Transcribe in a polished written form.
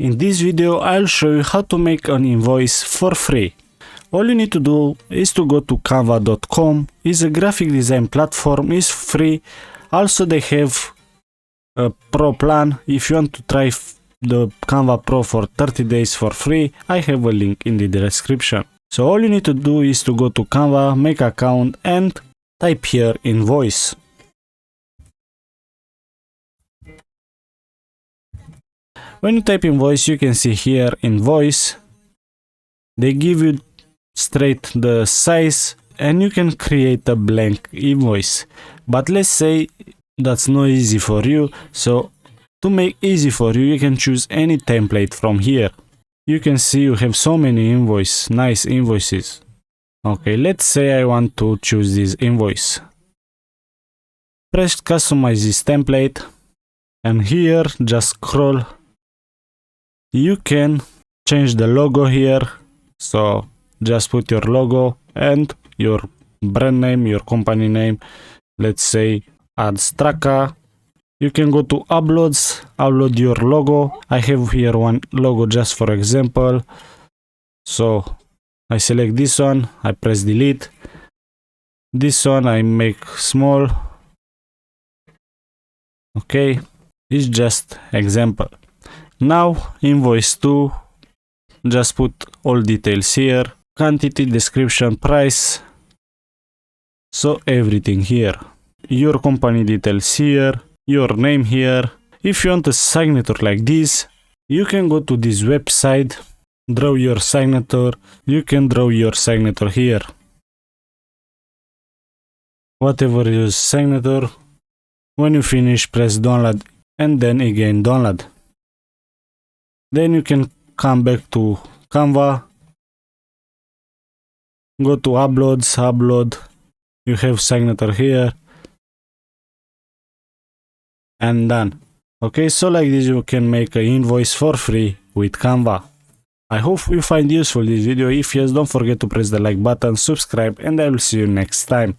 In this video, I'll show you how to make an invoice for free. All you need to do is to go to canva.com. It's a graphic design platform, it's free. Also, they have a pro plan. If you want to try the Canva Pro for 30 days for free, I have a link in the description. So all you need to do is to go to Canva, make an account and type here invoice. When you type invoice, you can see here invoice. They give you straight the size and you can create a blank invoice. But let's say that's not easy for you. So to make easy for you, you can choose any template from here. You can see you have so many nice invoices. Okay, let's say I want to choose this invoice. Press customize this template and here just scroll. You can change the logo here, so just put your logo and your brand name, your company name, let's say AdsTraca. You can go to uploads, upload your logo. I have here one logo just for example, so I select this one, I press delete. This one I make small. Okay, it's just example. Now invoice 2, just put all details here, quantity, description, price, so everything here. Your company details here, your name here. If you want a signature like this, you can go to this website, draw your signature. You can draw your signature here. Whatever your signature. When you finish, press download and then again download. Then you can come back to Canva, go to uploads, upload, you have signature here, and done. Okay, so like this you can make an invoice for free with Canva. I hope you find useful this video. If yes, don't forget to press the like button, subscribe, and I will see you next time.